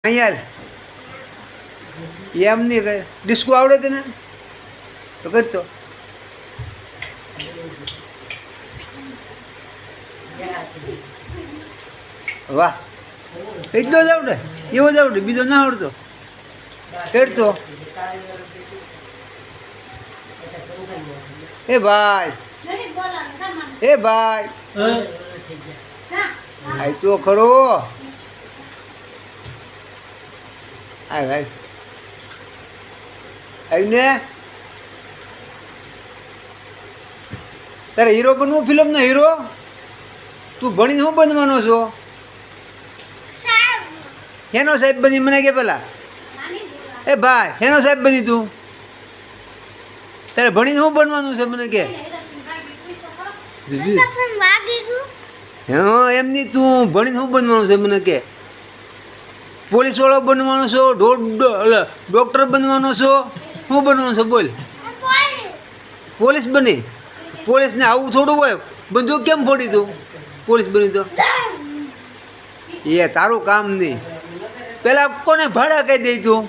અહીંયા એમ નહીં કરે. ડિસ્કો આવડે તને તો કરતો. વાહ, એટલો જ આવડે, એવો જ આવડે, બીજો ના આવડતો. કરતો. એ ભાઈ, એ ભાઈ, આય તો ખરો. આય ભાઈ, આવીને તારે હીરો બનવું, ફિલ્મનો હીરો? તું ભણીને શું બનવાનો છો? હેનો સાહેબ બની મને કે પેલા? એ ભાઈ, હેનો સાહેબ બની તું? તારે ભણીને શું બનવાનું છે મને કે? હા, એમ નહીં, તું ભણીને શું બનવાનું છે મને કે? પોલીસ વાળો બનવાનો છો? ડોક્ટર બનવાનો છો? શું બનવાનું છે બોલ? પોલીસ બની? પોલીસને આવું થોડું હોય, બંદૂક કેમ ફોડી તું પોલીસ બની તો? એ તારું કામ નહીં. પેલા કોને ભાડા કહી દઈ તું?